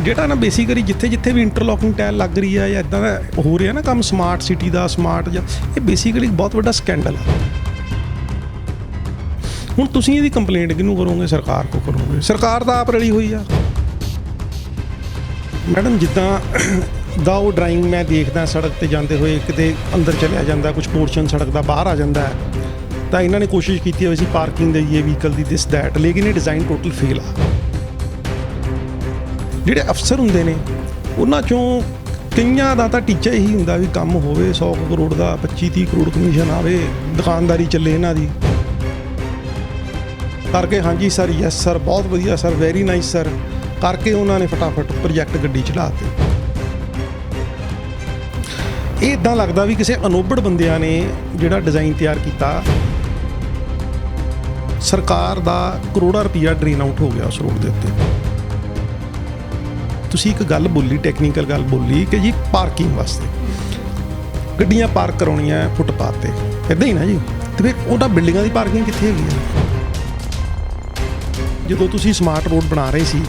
ਜਿਹੜਾ ਨਾ ਬੇਸਿਕਲੀ ਜਿੱਥੇ ਜਿੱਥੇ ਵੀ ਇੰਟਰਲੋਕਿੰਗ ਟਾਇਲ ਲੱਗ ਰਹੀ ਆ ਜਾਂ ਇੱਦਾਂ ਦਾ ਹੋ ਰਿਹਾ ਨਾ ਕੰਮ ਸਮਾਰਟ ਸਿਟੀ ਦਾ ਸਮਾਰਟ ਜਾਂ ਇਹ ਬੇਸਿਕਲੀ ਬਹੁਤ ਵੱਡਾ ਸਕੈਂਡਲ ਆ। ਹੁਣ ਤੁਸੀਂ ਇਹਦੀ ਕੰਪਲੇਂਟ ਕਿਹਨੂੰ ਕਰੋਗੇ? ਸਰਕਾਰ ਕੋ ਕਰੋਗੇ। ਸਰਕਾਰ ਤਾਂ ਆਪ ਰਲੀ ਹੋਈ ਆ। ਮੈਡਮ ਜਿੱਦਾਂ ਦਾ ਉਹ ਡਰਾਇੰਗ ਮੈਂ ਦੇਖਦਾ ਸੜਕ 'ਤੇ ਜਾਂਦੇ ਹੋਏ ਕਿਤੇ ਅੰਦਰ ਚਲਿਆ ਜਾਂਦਾ, ਕੁਛ ਪੋਰਸ਼ਨ ਸੜਕ ਦਾ ਬਾਹਰ ਆ ਜਾਂਦਾ ਹੈ, ਤਾਂ ਇਹਨਾਂ ਨੇ ਕੋਸ਼ਿਸ਼ ਕੀਤੀ ਹੋਈ ਸੀ ਪਾਰਕਿੰਗ ਦੇਈਏ ਵਹੀਕਲ ਦੀ ਦਿਸ ਦੈਟ, ਲੇਕਿਨ ਇਹ ਡਿਜ਼ਾਈਨ ਟੋਟਲ ਫੇਲ ਆ। ਜਿਹੜੇ ਅਫਸਰ ਹੁੰਦੇ ਨੇ ਉਹਨਾਂ 'ਚੋਂ ਕਈਆਂ ਦਾ ਤਾਂ ਟੀਚਾ ਇਹੀ ਹੁੰਦਾ ਵੀ ਕੰਮ ਹੋਵੇ 100 ਕਰੋੜ ਦਾ, 25-30 ਕਰੋੜ ਕਮਿਸ਼ਨ ਆਵੇ, ਦੁਕਾਨਦਾਰੀ ਚੱਲੇ ਇਹਨਾਂ ਦੀ ਕਰਕੇ। ਹਾਂਜੀ ਸਰ, ਯੈਸ ਸਰ, ਬਹੁਤ ਵਧੀਆ ਸਰ, ਵੈਰੀ ਨਾਈਸ ਸਰ ਕਰਕੇ ਉਹਨਾਂ ਨੇ ਫਟਾਫਟ ਪ੍ਰੋਜੈਕਟ ਗੱਡੀ ਚੜਾ ਦਿੱਤੇ। ਇਹ ਇੱਦਾਂ ਲੱਗਦਾ ਵੀ ਕਿਸੇ ਅਨੋਬੜ ਬੰਦਿਆਂ ਨੇ ਜਿਹੜਾ ਡਿਜ਼ਾਈਨ ਤਿਆਰ ਕੀਤਾ, ਸਰਕਾਰ ਦਾ ਕਰੋੜਾਂ ਰੁਪਈਆ ਡਰੇਨ ਆਊਟ ਹੋ ਗਿਆ ਉਸ ਰੋਡ ਦੇ ਉੱਤੇ। ਤੁਸੀਂ ਇੱਕ ਗੱਲ ਬੋਲੀ, ਟੈਕਨੀਕਲ ਗੱਲ ਬੋਲੀ ਕਿ ਜੀ ਪਾਰਕਿੰਗ ਵਾਸਤੇ ਗੱਡੀਆਂ ਪਾਰਕ ਕਰਾਉਣੀਆਂ ਫੁੱਟਪਾਥ 'ਤੇ, ਇੱਦਾਂ ਹੀ ਨਾ ਜੀ। ਅਤੇ ਫਿਰ ਉਹਦਾ ਬਿਲਡਿੰਗਾਂ ਦੀ ਪਾਰਕਿੰਗ ਕਿੱਥੇ ਹੈਗੀ ਹੈ? ਜਦੋਂ ਤੁਸੀਂ ਸਮਾਰਟ ਰੋਡ ਬਣਾ ਰਹੇ ਸੀ,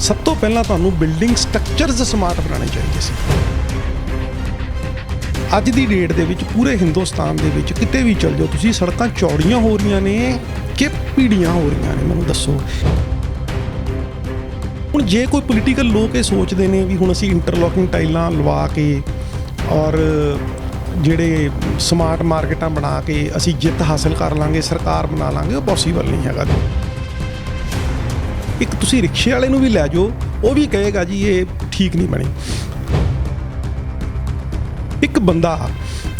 ਸਭ ਤੋਂ ਪਹਿਲਾਂ ਤੁਹਾਨੂੰ ਬਿਲਡਿੰਗ ਸਟਰਕਚਰਸ ਸਮਾਰਟ ਬਣਾਉਣੇ ਚਾਹੀਦੇ ਸੀ। ਅੱਜ ਦੀ ਡੇਟ ਦੇ ਵਿੱਚ ਪੂਰੇ ਹਿੰਦੁਸਤਾਨ ਦੇ ਵਿੱਚ ਕਿਤੇ ਵੀ ਚੱਲ ਜਾਓ ਤੁਸੀਂ, ਸੜਕਾਂ ਚੌੜੀਆਂ ਹੋ ਰਹੀਆਂ ਨੇ ਕਿ ਭੀੜੀਆਂ ਹੋ ਰਹੀਆਂ ਨੇ? ਮੈਨੂੰ ਦੱਸੋ। ਹੁਣ ਜੇ ਕੋਈ ਪੋਲੀਟੀਕਲ ਲੋਕ ਇਹ ਸੋਚਦੇ ਨੇ ਵੀ ਹੁਣ ਅਸੀਂ ਇੰਟਰਲੋਕਿੰਗ ਟਾਈਲਾਂ ਲਵਾ ਕੇ ਔਰ ਜਿਹੜੇ ਸਮਾਰਟ ਮਾਰਕੀਟਾਂ ਬਣਾ ਕੇ ਅਸੀਂ ਜਿੱਤ ਹਾਸਲ ਕਰ ਲਾਂਗੇ, ਸਰਕਾਰ ਬਣਾ ਲਾਂਗੇ, ਉਹ ਪੋਸੀਬਲ ਨਹੀਂ ਹੈਗਾ। ਇੱਕ ਤੁਸੀਂ ਰਿਕਸ਼ੇ ਵਾਲੇ ਨੂੰ ਵੀ ਲੈ ਜਾਓ, ਉਹ ਵੀ ਕਹੇਗਾ ਜੀ ਇਹ ਠੀਕ ਨਹੀਂ ਬਣੀ। ਇੱਕ ਬੰਦਾ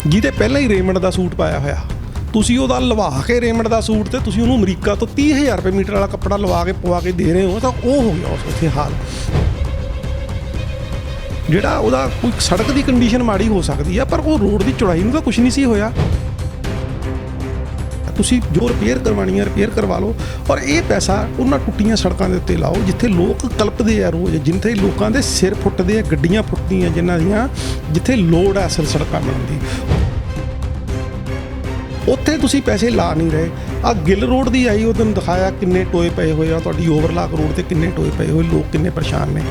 ਜਿਹਦੇ ਪਹਿਲਾਂ ਹੀ ਰੇਮੰਡ ਦਾ ਸੂਟ ਪਾਇਆ ਹੋਇਆ, ਤੁਸੀਂ ਉਹਦਾ ਲਵਾ ਕੇ ਰੇਮੰਡ ਦਾ ਸੂਟ ਤੇ ਤੁਸੀਂ ਉਹਨੂੰ ਅਮਰੀਕਾ ਤੋਂ 30,000 ਰੁਪਏ ਮੀਟਰ ਵਾਲਾ ਕੱਪੜਾ ਲਵਾ ਕੇ ਪਵਾ ਕੇ ਦੇ ਰਹੇ ਹੋ, ਤਾਂ ਉਹ ਹੋ ਗਿਆ ਉਸ ਉੱਥੇ ਹਾਲ। ਜਿਹੜਾ ਉਹਦਾ ਕੋਈ ਸੜਕ ਦੀ ਕੰਡੀਸ਼ਨ ਮਾੜੀ ਹੋ ਸਕਦੀ ਆ, ਪਰ ਉਹ ਰੋਡ ਦੀ ਚੌੜਾਈ ਨੂੰ ਤਾਂ ਕੁਛ ਨਹੀਂ ਸੀ ਹੋਇਆ। ਤੁਸੀਂ ਜੋ ਰਿਪੇਅਰ ਕਰਵਾਉਣੀ ਹੈ ਰਿਪੇਅਰ ਕਰਵਾ ਲਓ, ਔਰ ਇਹ ਪੈਸਾ ਉਹਨਾਂ ਟੁੱਟੀਆਂ ਸੜਕਾਂ ਦੇ ਉੱਤੇ ਲਾਓ ਜਿੱਥੇ ਲੋਕ ਕਲਪਦੇ ਆ ਰੋਜ਼, ਜਿੱਥੇ ਲੋਕਾਂ ਦੇ ਸਿਰ ਫੁੱਟਦੇ ਆ, ਗੱਡੀਆਂ ਫੁੱਟਦੀਆਂ ਜਿਨ੍ਹਾਂ ਦੀਆਂ, ਜਿੱਥੇ ਲੋੜ ਹੈ ਅਸਲ ਸੜਕਾਂ ਬਣਨ ਦੀ, ਉੱਥੇ ਤੁਸੀਂ ਪੈਸੇ ਲਾ ਨਹੀਂ ਰਹੇ। ਆਹ ਗਿੱਲ ਰੋਡ ਦੀ ਆਈ, ਉਹ ਤੁਹਾਨੂੰ ਦਿਖਾਇਆ ਕਿੰਨੇ ਟੋਏ ਪਏ ਹੋਏ ਆ, ਤੁਹਾਡੀ ਓਵਰਲਾਕ ਰੋਡ 'ਤੇ ਕਿੰਨੇ ਟੋਏ ਪਏ ਹੋਏ, ਲੋਕ ਕਿੰਨੇ ਪਰੇਸ਼ਾਨ ਨੇ।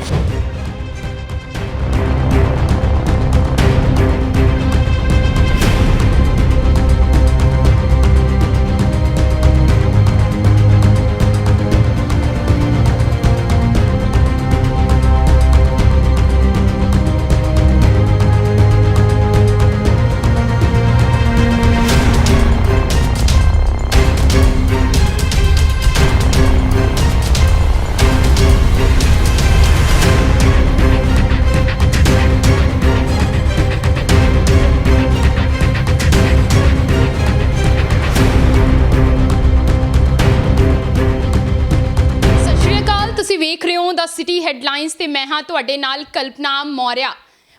ਵੇਖ ਰਹੇ ਹੋ ਦਾ ਸਿਟੀ ਹੈਡਲਾਈਨਸ ਤੇ ਮੈਂ ਹਾਂ ਤੁਹਾਡੇ ਨਾਲ ਕਲਪਨਾ ਮੌਰਿਆ।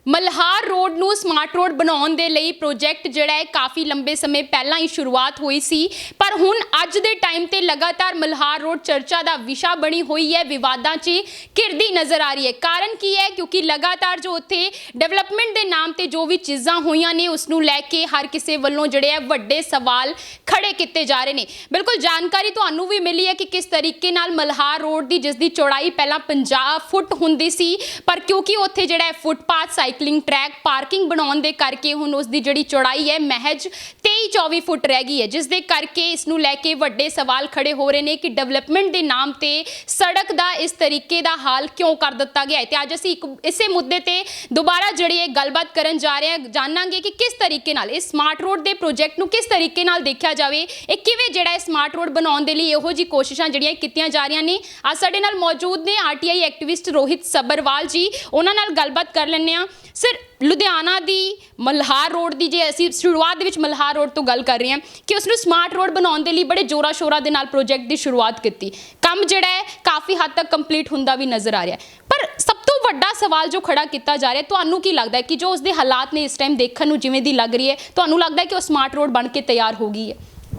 ਮਲਹਾਰ ਰੋਡ ਨੂੰ ਸਮਾਰਟ ਰੋਡ ਬਣਾਉਣ ਦੇ ਲਈ ਪ੍ਰੋਜੈਕਟ ਜਿਹੜਾ ਹੈ ਕਾਫੀ ਲੰਬੇ ਸਮੇਂ ਪਹਿਲਾਂ ਹੀ ਸ਼ੁਰੂਆਤ ਹੋਈ ਸੀ, ਪਰ ਹੁਣ ਅੱਜ ਦੇ ਟਾਈਮ ਤੇ ਲਗਾਤਾਰ ਮਲਹਾਰ ਰੋਡ ਚਰਚਾ ਦਾ ਵਿਸ਼ਾ ਬਣੀ ਹੋਈ ਹੈ, ਵਿਵਾਦਾਂ 'ਚ ਘਿਰਦੀ ਨਜ਼ਰ ਆ ਰਹੀ ਹੈ। ਕਾਰਨ ਕੀ ਹੈ? ਕਿਉਂਕਿ ਲਗਾਤਾਰ ਜੋ ਉੱਥੇ ਡਿਵੈਲਪਮੈਂਟ ਦੇ ਨਾਮ ਤੇ ਜੋ ਵੀ ਚੀਜ਼ਾਂ ਹੋਈਆਂ ਨੇ ਉਸ ਨੂੰ ਲੈ ਕੇ ਹਰ ਕਿਸੇ ਵੱਲੋਂ ਜਿਹੜੇ ਹੈ ਵੱਡੇ ਸਵਾਲ ਖੜੇ ਕੀਤੇ ਜਾ ਰਹੇ ਨੇ। ਬਿਲਕੁਲ ਜਾਣਕਾਰੀ ਤੁਹਾਨੂੰ ਵੀ ਮਿਲੀ ਹੈ ਕਿ ਕਿਸ ਤਰੀਕੇ ਨਾਲ ਮਲਹਾਰ ਰੋਡ ਦੀ, ਜਿਸ ਦੀ ਚੌੜਾਈ ਪਹਿਲਾਂ 50 ਫੁੱਟ ਹੁੰਦੀ ਸੀ, ਪਰ ਕਿਉਂਕਿ ਉੱਥੇ ਜਿਹੜਾ ਹੈ ਫੁੱਟਪਾਥ, ਸਾਈਕਲਿੰਗ ਟਰੈਕ, ਪਾਰਕਿੰਗ ਬਣਾਉਣ ਦੇ ਕਰਕੇ ਹੁਣ ਉਸ ਦੀ ਜਿਹੜੀ ਚੌੜਾਈ ਹੈ ਮਹਿਜ 23-24 ਫੁੱਟ ਰਹਿ ਗਈ ਹੈ, ਜਿਸ ਦੇ ਕਰਕੇ ਇਸ ਨੂੰ ਲੈ ਕੇ ਵੱਡੇ ਸਵਾਲ ਖੜੇ ਹੋ ਰਹੇ ਨੇ ਕਿ ਡਿਵੈਲਪਮੈਂਟ ਦੇ ਨਾਮ ਤੇ ਸੜਕ ਦਾ ਇਸ ਤਰੀਕੇ ਦਾ ਹਾਲ ਕਿਉਂ ਕਰ ਦਿੱਤਾ ਗਿਆ ਹੈ। ਤੇ ਅੱਜ ਅਸੀਂ ਇਸੇ ਮੁੱਦੇ ਤੇ ਦੁਬਾਰਾ ਜਿਹੜੀ ਹੈ ਗੱਲਬਾਤ ਕਰਨ ਜਾ ਰਹੇ ਹਾਂ, ਜਾਣਾਂਗੇ ਕਿ ਕਿਸ ਤਰੀਕੇ ਨਾਲ ਇਸ ਸਮਾਰਟ ਰੋਡ ਦੇ ਪ੍ਰੋਜੈਕਟ ਨੂੰ ਕਿਸ ਤਰੀਕੇ ਨਾਲ ਦੇਖਿਆ ਜਾਵੇ, ਇਹ ਕਿਵੇਂ ਜਿਹੜਾ ਹੈ ਸਮਾਰਟ ਰੋਡ ਬਣਾਉਣ ਦੇ ਲਈ ਇਹੋ ਜਿਹੀ ਕੋਸ਼ਿਸ਼ਾਂ ਜਿਹੜੀਆਂ ਕੀਤੀਆਂ ਜਾ ਰਹੀਆਂ ਨੇ। ਅੱਜ ਸਾਡੇ ਨਾਲ ਮੌਜੂਦ ਨੇ ਆਰਟੀਆਈ ਐਕਟਿਵਿਸਟ ਰੋਹਿਤ ਸੱਭਰਵਾਲ ਜੀ, ਉਹਨਾਂ ਨਾਲ ਗੱਲਬਾਤ ਕਰ ਲੈਂਦੇ ਹਾਂ। ਸਰ, ਲੁਧਿਆਣਾ ਦੀ ਮਲਹਾਰ ਰੋਡ ਦੀ ਜੇ ਅਸੀਂ ਸ਼ੁਰੂਆਤ ਦੇ ਵਿੱਚ ਮਲਹਾਰ ਰੋਡ ਤੋਂ ਗੱਲ ਕਰ ਰਹੇ ਹਾਂ ਕਿ ਉਸ ਨੂੰ ਸਮਾਰਟ ਰੋਡ ਬਣਾਉਣ ਦੇ ਲਈ ਬੜੇ ਜ਼ੋਰਾਂ ਸ਼ੋਰਾਂ ਦੇ ਨਾਲ ਪ੍ਰੋਜੈਕਟ ਦੀ ਸ਼ੁਰੂਆਤ ਕੀਤੀ, ਕੰਮ ਜਿਹੜਾ ਹੈ ਕਾਫੀ ਹੱਦ ਤੱਕ ਕੰਪਲੀਟ ਹੁੰਦਾ ਵੀ ਨਜ਼ਰ ਆ ਰਿਹਾ, ਪਰ ਸਭ ਤੋਂ ਵੱਡਾ ਸਵਾਲ ਜੋ ਖੜਾ ਕੀਤਾ ਜਾ ਰਿਹਾ, ਤੁਹਾਨੂੰ ਕੀ ਲੱਗਦਾ ਹੈ ਕਿ ਜੋ ਉਸਦੇ ਹਾਲਾਤ ਨੇ ਇਸ ਟਾਈਮ ਦੇਖਣ ਨੂੰ ਜਿਵੇਂ ਦੀ ਲੱਗ ਰਹੀ ਹੈ, ਤੁਹਾਨੂੰ ਲੱਗਦਾ ਹੈ ਕਿ ਉਹ ਸਮਾਰਟ ਰੋਡ ਬਣ ਕੇ ਤਿਆਰ ਹੋ ਗਈ ਹੈ?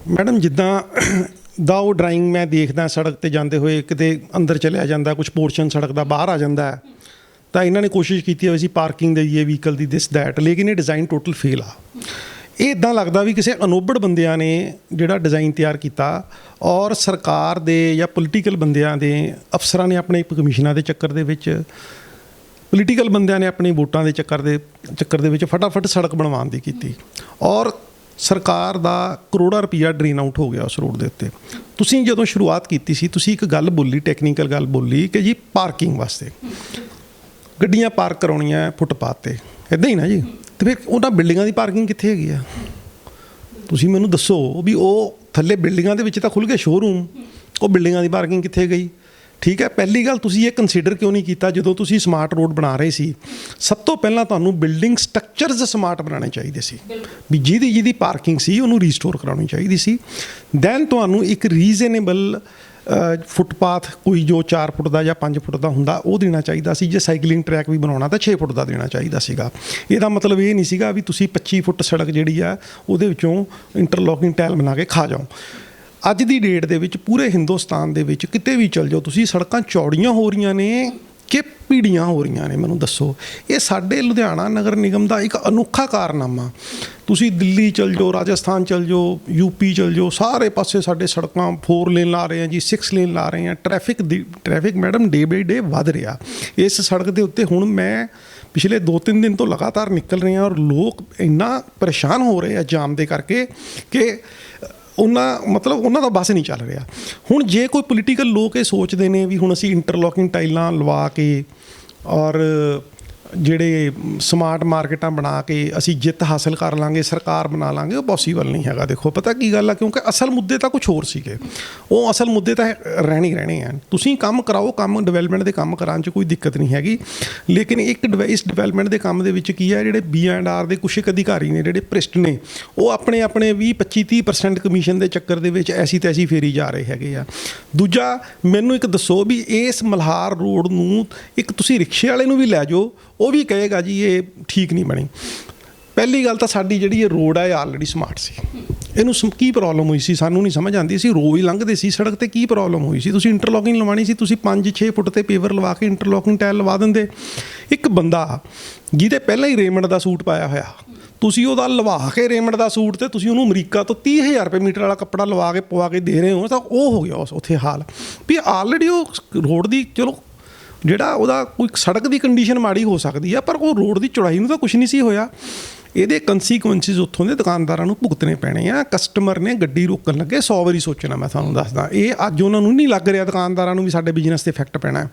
ਮੈਡਮ ਜਿੱਦਾਂ ਦਾ ਉਹ ਡਰਾਇੰਗ ਮੈਂ ਦੇਖਦਾ ਸੜਕ 'ਤੇ ਜਾਂਦੇ ਹੋਏ ਕਿਤੇ ਅੰਦਰ ਚਲਿਆ ਜਾਂਦਾ, ਕੁਛ ਪੋਰਸ਼ਨ ਸੜਕ ਦਾ ਬਾਹਰ ਆ ਜਾਂਦਾ ਹੈ, ਤਾਂ ਇਹਨਾਂ ਨੇ ਕੋਸ਼ਿਸ਼ ਕੀਤੀ ਹੋਈ ਸੀ ਪਾਰਕਿੰਗ ਦੇਈਏ ਵਹੀਕਲ ਦੀ ਦਿਸ ਦੈਟ, ਲੇਕਿਨ ਇਹ ਡਿਜ਼ਾਈਨ ਟੋਟਲ ਫੇਲ ਆ। ਇਹ ਇੱਦਾਂ ਲੱਗਦਾ ਵੀ ਕਿਸੇ ਅਨੋਬੜ ਬੰਦਿਆਂ ਨੇ ਜਿਹੜਾ ਡਿਜ਼ਾਈਨ ਤਿਆਰ ਕੀਤਾ, ਔਰ ਸਰਕਾਰ ਦੇ ਜਾਂ ਪੋਲੀਟੀਕਲ ਬੰਦਿਆਂ ਦੇ ਅਫਸਰਾਂ ਨੇ ਆਪਣੇ ਕਮਿਸ਼ਨਾਂ ਦੇ ਚੱਕਰ ਦੇ ਵਿੱਚ ਪੋਲੀਟੀਕਲ ਬੰਦਿਆਂ ਨੇ ਆਪਣੀ ਵੋਟਾਂ ਦੇ ਚੱਕਰ ਦੇ ਵਿੱਚ ਫਟਾਫਟ ਸੜਕ ਬਣਵਾਉਣ ਦੀ ਕੀਤੀ ਔਰ ਸਰਕਾਰ ਦਾ ਕਰੋੜਾਂ ਰੁਪਈਆ ਡਰੇਨ ਆਊਟ ਹੋ ਗਿਆ ਉਸ ਰੋਡ ਦੇ ਉੱਤੇ। ਤੁਸੀਂ ਜਦੋਂ ਸ਼ੁਰੂਆਤ ਕੀਤੀ ਸੀ ਤੁਸੀਂ ਇੱਕ ਗੱਲ ਬੋਲੀ, ਟੈਕਨੀਕਲ ਗੱਲ ਬੋਲੀ ਕਿ ਜੀ ਪਾਰਕਿੰਗ ਵਾਸਤੇ ਗੱਡੀਆਂ ਪਾਰਕ ਕਰਾਉਣੀਆਂ ਫੁੱਟਪਾਥ 'ਤੇ, ਇੱਦਾਂ ਹੀ ਨਾ ਜੀ। ਅਤੇ ਫਿਰ ਉਹਨਾਂ ਬਿਲਡਿੰਗਾਂ ਦੀ ਪਾਰਕਿੰਗ ਕਿੱਥੇ ਹੈਗੀ ਆ? ਤੁਸੀਂ ਮੈਨੂੰ ਦੱਸੋ ਵੀ ਉਹ ਥੱਲੇ ਬਿਲਡਿੰਗਾਂ ਦੇ ਵਿੱਚ ਤਾਂ ਖੁੱਲ੍ਹ ਗਏ ਸ਼ੋਅਰੂਮ, ਉਹ ਬਿਲਡਿੰਗਾਂ ਦੀ ਪਾਰਕਿੰਗ ਕਿੱਥੇ ਗਈ? ਠੀਕ ਹੈ, ਪਹਿਲੀ ਗੱਲ ਤੁਸੀਂ ਇਹ ਕੰਸੀਡਰ ਕਿਉਂ ਨਹੀਂ ਕੀਤਾ ਜਦੋਂ ਤੁਸੀਂ ਸਮਾਰਟ ਰੋਡ ਬਣਾ ਰਹੇ ਸੀ? ਸਭ ਤੋਂ ਪਹਿਲਾਂ ਤੁਹਾਨੂੰ ਬਿਲਡਿੰਗ ਸਟਰਕਚਰਸ ਸਮਾਰਟ ਬਣਾਉਣੇ ਚਾਹੀਦੇ ਸੀ ਵੀ ਜਿਹਦੀ ਪਾਰਕਿੰਗ ਸੀ ਉਹਨੂੰ ਰੀਸਟੋਰ ਕਰਾਉਣੀ ਚਾਹੀਦੀ ਸੀ। ਦੈਨ ਤੁਹਾਨੂੰ ਇੱਕ ਰੀਜ਼ਨੇਬਲ ਫੁੱਟਪਾਥ ਕੋਈ ਜੋ 4 ਫੁੱਟ ਦਾ ਜਾਂ 5 ਫੁੱਟ ਦਾ ਹੁੰਦਾ ਉਹ ਦੇਣਾ ਚਾਹੀਦਾ ਸੀ। ਜੇ ਸਾਈਕਲਿੰਗ ਟਰੈਕ ਵੀ ਬਣਾਉਣਾ ਤਾਂ 6 ਫੁੱਟ ਦਾ ਦੇਣਾ ਚਾਹੀਦਾ ਸੀਗਾ। ਇਹਦਾ ਮਤਲਬ ਇਹ ਨਹੀਂ ਸੀਗਾ ਵੀ ਤੁਸੀਂ 25 ਫੁੱਟ ਸੜਕ ਜਿਹੜੀ ਆ ਉਹਦੇ ਵਿੱਚੋਂ ਇੰਟਰਲੋਕਿੰਗ ਟਾਇਲ ਬਣਾ ਕੇ ਖਾ ਜਾਓ। ਅੱਜ ਦੀ ਡੇਟ ਦੇ ਵਿੱਚ ਪੂਰੇ ਹਿੰਦੁਸਤਾਨ ਦੇ ਵਿੱਚ ਕਿਤੇ ਵੀ ਚਲ ਜਾਓ ਤੁਸੀਂ, ਸੜਕਾਂ ਚੌੜੀਆਂ ਹੋ ਰਹੀਆਂ ਨੇ ਕਿ ਭੀੜੀਆਂ ਹੋ ਰਹੀਆਂ ਨੇ? ਮੈਨੂੰ ਦੱਸੋ। ਇਹ ਸਾਡੇ ਲੁਧਿਆਣਾ ਨਗਰ ਨਿਗਮ ਦਾ ਇੱਕ ਅਨੋਖਾ ਕਾਰਨਾਮਾ। ਤੁਸੀਂ ਦਿੱਲੀ ਚਲ ਜਾਓ, ਰਾਜਸਥਾਨ ਚਲ ਜਾਓ, ਯੂਪੀ ਚਲ ਜਾਓ, ਸਾਰੇ ਪਾਸੇ ਸਾਡੇ ਸੜਕਾਂ 4 ਲੇਨ ਲਾ ਰਹੇ ਆ ਜੀ, 6 ਲੇਨ ਲਾ ਰਹੇ ਆ। ਟ੍ਰੈਫਿਕ ਮੈਡਮ ਡੇ ਬਾਈ ਡੇ ਵੱਧ ਰਿਹਾ ਇਸ ਸੜਕ ਦੇ ਉੱਤੇ। ਹੁਣ ਮੈਂ ਪਿਛਲੇ 2-3 ਦਿਨ ਤੋਂ ਲਗਾਤਾਰ ਨਿਕਲ ਰਹੇ ਹਾਂ ਔਰ ਲੋਕ ਇੰਨਾ ਪਰੇਸ਼ਾਨ ਹੋ ਰਹੇ ਆ ਜਾਮ ਦੇ ਕਰਕੇ ਕਿ ਉਹਨਾਂ ਦਾ ਬੱਸ ਨਹੀਂ ਚੱਲ ਰਿਹਾ। ਹੁਣ ਜੇ ਕੋਈ ਪੋਲੀਟੀਕਲ ਲੋਕ ਇਹ ਸੋਚਦੇ ਨੇ ਵੀ ਹੁਣ ਅਸੀਂ ਇੰਟਰਲੋਕਿੰਗ ਟਾਈਲਾਂ ਲਵਾ ਕੇ ਔਰ ਜਿਹੜੇ ਸਮਾਰਟ ਮਾਰਕੀਟਾਂ ਬਣਾ ਕੇ ਅਸੀਂ ਜਿੱਤ ਹਾਸਲ ਕਰ ਲਾਂਗੇ, ਸਰਕਾਰ ਬਣਾ ਲਾਂਗੇ, ਉਹ ਪੋਸੀਬਲ ਨਹੀਂ ਹੈਗਾ। ਦੇਖੋ ਪਤਾ ਕੀ ਗੱਲ ਆ, ਕਿਉਂਕਿ ਅਸਲ ਮੁੱਦੇ ਤਾਂ ਕੁਝ ਹੋਰ ਸੀਗੇ, ਉਹ ਅਸਲ ਮੁੱਦੇ ਤਾਂ ਰਹਿਣੇ ਆ। ਤੁਸੀਂ ਕੰਮ ਕਰਾਓ, ਕੰਮ ਡਿਵੈਲਪਮੈਂਟ ਦੇ ਕੰਮ ਕਰਾਉਣ 'ਚ ਕੋਈ ਦਿੱਕਤ ਨਹੀਂ ਹੈਗੀ, ਲੇਕਿਨ ਇਸ ਡਿਵੈਲਪਮੈਂਟ ਦੇ ਕੰਮ ਦੇ ਵਿੱਚ ਕੀ ਹੈ, ਜਿਹੜੇ B&R ਦੇ ਕੁਛ ਇੱਕ ਅਧਿਕਾਰੀ ਨੇ ਜਿਹੜੇ ਭ੍ਰਿਸ਼ਟ ਨੇ, ਉਹ ਆਪਣੇ 20-25-30% ਕਮਿਸ਼ਨ ਦੇ ਚੱਕਰ ਦੇ ਵਿੱਚ ਐਸੀ ਤੈਸੀ ਫੇਰੀ ਜਾ ਰਹੇ ਹੈਗੇ ਆ। ਦੂਜਾ, ਮੈਨੂੰ ਇੱਕ ਦੱਸੋ ਵੀ ਇਸ ਮਲਹਾਰ ਰੋਡ ਨੂੰ ਇੱਕ ਤੁਸੀਂ ਰਿਕਸ਼ੇ ਵਾਲੇ ਨੂੰ ਵੀ ਲੈ ਜਾਓ, ਉਹ ਵੀ ਕਹੇਗਾ ਜੀ ਇਹ ਠੀਕ ਨਹੀਂ ਬਣੀ। ਪਹਿਲੀ ਗੱਲ ਤਾਂ ਸਾਡੀ ਜਿਹੜੀ ਇਹ ਰੋਡ ਹੈ ਇਹ ਆਲਰੇਡੀ ਸਮਾਰਟ ਸੀ। ਇਹਨੂੰ ਕੀ ਪ੍ਰੋਬਲਮ ਹੋਈ ਸੀ ਸਾਨੂੰ ਨਹੀਂ ਸਮਝ ਆਉਂਦੀ ਸੀ। ਰੋਜ਼ ਲੰਘਦੇ ਸੀ ਸੜਕ 'ਤੇ, ਕੀ ਪ੍ਰੋਬਲਮ ਹੋਈ ਸੀ? ਤੁਸੀਂ ਇੰਟਰਲੋਕਿੰਗ ਲਵਾਉਣੀ ਸੀ, ਤੁਸੀਂ 5-6 ਫੁੱਟ 'ਤੇ ਪੇਵਰ ਲਵਾ ਕੇ ਇੰਟਰਲੋਕਿੰਗ ਟਾਇਲ ਲਵਾ ਦਿੰਦੇ। ਇੱਕ ਬੰਦਾ ਜਿਹਦੇ ਪਹਿਲਾਂ ਹੀ ਰੇਮੰਡ ਦਾ ਸੂਟ ਪਾਇਆ ਹੋਇਆ, ਤੁਸੀਂ ਉਹਦਾ ਲਵਾ ਕੇ ਰੇਮੰਡ ਦਾ ਸੂਟ ਤੇ ਤੁਸੀਂ ਉਹਨੂੰ ਅਮਰੀਕਾ ਤੋਂ 30,000 ਰੁਪਏ ਮੀਟਰ ਵਾਲਾ ਕੱਪੜਾ ਪਵਾ ਕੇ ਦੇ ਰਹੇ ਹੋ, ਤਾਂ ਉਹ ਹੋ ਗਿਆ ਉੱਥੇ ਹਾਲ ਵੀ ਆਲਰੇਡੀ ਉਹ ਰੋਡ ਦੀ, ਚਲੋ ਜਿਹੜਾ ਉਹਦਾ ਕੋਈ ਸੜਕ ਦੀ ਕੰਡੀਸ਼ਨ ਮਾੜੀ ਹੋ ਸਕਦੀ ਆ, ਪਰ ਉਹ ਰੋਡ ਦੀ ਚੌੜਾਈ ਨੂੰ ਤਾਂ ਕੁਛ ਨਹੀਂ ਸੀ ਹੋਇਆ। ਇਹਦੇ ਕੰਸੀਕੁਐਂਸਿਸ ਉੱਥੋਂ ਦੇ ਦੁਕਾਨਦਾਰਾਂ ਨੂੰ ਭੁਗਤਣੇ ਪੈਣੇ ਆ। ਕਸਟਮਰ ਨੇ ਗੱਡੀ ਰੋਕਣ ਲੱਗੇ 100 ਵਾਰੀ ਸੋਚਣਾ। ਮੈਂ ਤੁਹਾਨੂੰ ਦੱਸਦਾ, ਇਹ ਅੱਜ ਉਹਨਾਂ ਨੂੰ ਨਹੀਂ ਲੱਗ ਰਿਹਾ ਦੁਕਾਨਦਾਰਾਂ ਨੂੰ ਵੀ ਸਾਡੇ ਬਿਜ਼ਨਸ 'ਤੇ ਇਫੈਕਟ ਪੈਣਾ,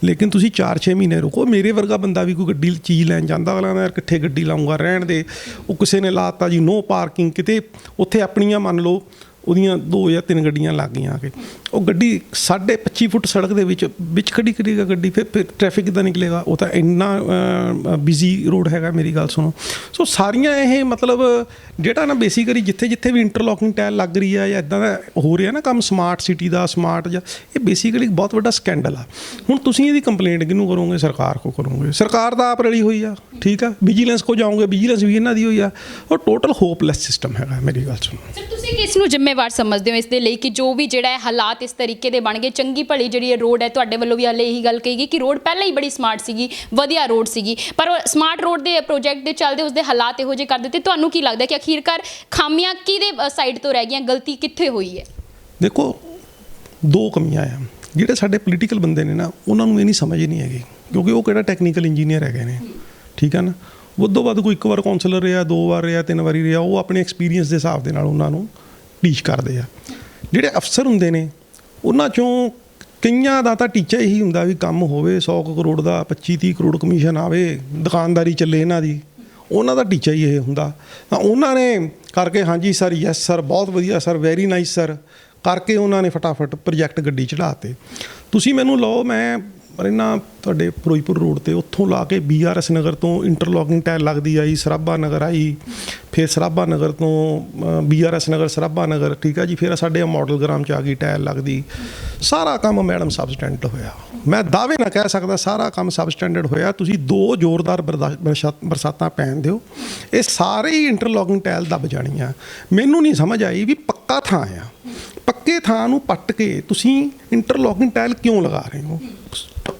ਲੇਕਿਨ ਤੁਸੀਂ 4-6 ਮਹੀਨੇ ਰੁਕੋ। ਮੇਰੇ ਵਰਗਾ ਬੰਦਾ ਵੀ ਕੋਈ ਗੱਡੀ ਚੀਜ਼ ਲੈਣ ਜਾਂਦਾ, ਅਗਲਾ ਯਾਰ ਕਿੱਥੇ ਗੱਡੀ ਲਾਊਂਗਾ, ਰਹਿਣ ਦੇ। ਉਹ ਕਿਸੇ ਨੇ ਲਾਤਾ ਜੀ ਨੋ ਪਾਰਕਿੰਗ, ਕਿਤੇ ਉੱਥੇ ਆਪਣੀਆਂ ਮੰਨ ਲਓ ਉਹਦੀਆਂ 2 ਜਾਂ 3 ਗੱਡੀਆਂ ਲੱਗ ਗਈਆਂ ਆ ਕੇ, ਉਹ ਗੱਡੀ 25.5 ਫੁੱਟ ਸੜਕ ਦੇ ਵਿੱਚ ਖੜੀ ਕਰੇਗਾ ਗੱਡੀ, ਫਿਰ ਟ੍ਰੈਫਿਕ ਕਿੱਦਾਂ ਨਿਕਲੇਗਾ? ਉਹ ਤਾਂ ਇੰਨਾ ਬਿਜ਼ੀ ਰੋਡ ਹੈਗਾ। ਮੇਰੀ ਗੱਲ ਸੁਣੋ। ਸੋ ਸਾਰੀਆਂ ਇਹ ਮਤਲਬ ਜਿਹੜਾ ਨਾ ਬੇਸਿਕਲੀ ਜਿੱਥੇ ਵੀ ਇੰਟਰਲੋਕਿੰਗ ਟਾਇਲ ਲੱਗ ਰਹੀ ਆ ਜਾਂ ਇੱਦਾਂ ਦਾ ਹੋ ਰਿਹਾ ਨਾ ਕੰਮ ਸਮਾਰਟ ਸਿਟੀ ਦਾ, ਸਮਾਰਟ ਜਾਂ, ਇਹ ਬੇਸਿਕਲੀ ਬਹੁਤ ਵੱਡਾ ਸਕੈਂਡਲ ਆ। ਹੁਣ ਤੁਸੀਂ ਇਹਦੀ ਕੰਪਲੇਂਟ ਕਿਹਨੂੰ ਕਰੋਗੇ? ਸਰਕਾਰ ਕੋ ਕਰੋਗੇ। ਸਰਕਾਰ ਤਾਂ ਆਪ ਰਲੀ ਹੋਈ ਆ, ਠੀਕ ਆ। ਵਿਜੀਲੈਂਸ ਕੋ ਜਾਓਗੇ, ਵਿਜੀਲੈਂਸ ਵੀ ਇਹਨਾਂ ਦੀ ਹੋਈ ਆ। ਉਹ ਟੋਟਲ ਹੋਪਲੈਸ ਸਿਸਟਮ ਹੈਗਾ। ਮੇਰੀ ਗੱਲ ਸੁਣੋ ਸਰ, ਤੁਸੀਂ ਕਿਸ ਨੂੰ ਜ਼ਿੰਮੇਵਾਰ ਸਮਝਦੇ ਹੋ ਇਸ ਦੇ ਲਈ ਕਿ ਜੋ ਵੀ ਜਿਹੜਾ ਹਾਲਾਤ ਇਸ ਤਰੀਕੇ ਦੇ ਬਣ ਗਏ? ਚੰਗੀ ਭਲੀ ਜਿਹੜੀ ਇਹ ਰੋਡ ਹੈ, ਤੁਹਾਡੇ ਵੱਲੋਂ ਵੀ ਹਾਲੇ ਇਹੀ ਗੱਲ ਕਹੀ ਗਈ ਕਿ ਰੋਡ ਪਹਿਲਾਂ ਹੀ ਬੜੀ ਸਮਾਰਟ ਸੀਗੀ, ਵਧੀਆ ਰੋਡ ਸੀਗੀ, ਪਰ ਸਮਾਰਟ ਰੋਡ ਦੇ ਪ੍ਰੋਜੈਕਟ ਦੇ ਚੱਲਦੇ ਉਸਦੇ ਹਾਲਾਤ ਇਹੋ ਜਿਹੇ ਕਰ ਦਿੱਤੇ। ਤੁਹਾਨੂੰ ਕੀ ਲੱਗਦਾ ਕਿ ਅਖੀਰਕਾਰ ਖਾਮੀਆਂ ਕਿਹਦੇ ਸਾਈਡ ਤੋਂ ਰਹਿ ਗਈਆਂ, ਗਲਤੀ ਕਿੱਥੇ ਹੋਈ ਹੈ? ਦੇਖੋ, 2 ਕਮੀਆਂ ਆ। ਜਿਹੜੇ ਸਾਡੇ ਪੋਲੀਟੀਕਲ ਬੰਦੇ ਨੇ ਨਾ, ਉਹਨਾਂ ਨੂੰ ਇਹ ਨਹੀਂ ਸਮਝ ਨਹੀਂ ਹੈਗੀ, ਕਿਉਂਕਿ ਉਹ ਕਿਹੜਾ ਟੈਕਨੀਕਲ ਇੰਜੀਨੀਅਰ ਹੈਗੇ ਨੇ, ਠੀਕ ਹੈ ਨਾ। ਵੱਧੋ ਵੱਧ ਕੋਈ 1 ਵਾਰ ਕੌਂਸਲਰ ਰਿਹਾ, 2 ਵਾਰ ਰਿਹਾ, 3 ਵਾਰੀ ਰਿਹਾ, ਉਹ ਆਪਣੇ ਐਕਸਪੀਰੀਅੰਸ ਦੇ ਹਿਸਾਬ ਦੇ ਨਾਲ ਉਹਨਾਂ ਨੂੰ ਟੀਚ ਕਰਦੇ ਆ। ਜਿਹੜੇ ਅਫਸਰ ਹੁੰਦੇ ਨੇ ਉਹਨਾਂ 'ਚੋਂ ਕਈਆਂ ਦਾ ਤਾਂ ਟੀਚਾ ਇਹੀ ਹੁੰਦਾ ਵੀ ਕੰਮ ਹੋਵੇ, 100 ਕਰੋੜ ਦਾ 25-30 ਕਰੋੜ ਕਮਿਸ਼ਨ ਆਵੇ, ਦੁਕਾਨਦਾਰੀ ਚੱਲੇ ਇਹਨਾਂ ਦੀ, ਉਹਨਾਂ ਦਾ ਟੀਚਾ ਹੀ ਇਹ ਹੁੰਦਾ। ਤਾਂ ਉਹਨਾਂ ਨੇ ਕਰਕੇ ਹਾਂਜੀ ਸਰ, ਯੈਸ ਸਰ, ਬਹੁਤ ਵਧੀਆ ਸਰ, ਵੈਰੀ ਨਾਈਸ ਸਰ ਕਰਕੇ ਉਹਨਾਂ ਨੇ ਫਟਾਫਟ ਪ੍ਰੋਜੈਕਟ ਗੱਡੀ ਚੜ੍ਹਾਤੇ। ਤੁਸੀਂ ਮੈਨੂੰ ਲਓ, ਮੈਂ ਰਹਿਣਾ ਤੁਹਾਡੇ ਫਿਰੋਜ਼ਪੁਰ ਰੋਡ 'ਤੇ, ਉੱਥੋਂ ਲਾ ਕੇ BRS ਨਗਰ ਤੋਂ ਇੰਟਰਲੋਕਿੰਗ ਟਾਇਲ ਲੱਗਦੀ ਆਈ, ਸਰਾਭਾ ਨਗਰ ਆਈ, ਫਿਰ ਸਰਾਭਾ ਨਗਰ ਤੋਂ BRS ਨਗਰ, ਸਰਾਭਾ ਨਗਰ, ਠੀਕ ਆ ਜੀ, ਫਿਰ ਸਾਡੇ ਮਾਡਲ ਗ੍ਰਾਮ 'ਚ ਆ ਗਈ ਟਾਇਲ ਲੱਗਦੀ। ਸਾਰਾ ਕੰਮ ਮੈਡਮ ਸਬਸਟੈਂਡਰਡ ਹੋਇਆ। ਮੈਂ ਦਾਅਵੇ ਨਾਲ ਕਹਿ ਸਕਦਾ ਸਾਰਾ ਕੰਮ ਸਬਸਟੈਂਡਰਡ ਹੋਇਆ। ਤੁਸੀਂ 2 ਜ਼ੋਰਦਾਰ ਬਰਸਾਤਾਂ ਪੈਣ ਦਿਓ, ਇਹ ਸਾਰੇ ਹੀ ਇੰਟਰਲੋਕਿੰਗ ਟਾਇਲ ਦੱਬ ਜਾਣੀ ਆ। ਮੈਨੂੰ ਨਹੀਂ ਸਮਝ ਆਈ ਵੀ ਪੱਕਾ ਥਾਂ ਆ, ਪੱਕੇ ਥਾਂ ਨੂੰ ਪੱਟ ਕੇ ਤੁਸੀਂ ਇੰਟਰਲੋਕਿੰਗ ਟਾਇਲ ਕਿਉਂ ਲਗਾ ਰਹੇ ਹੋ?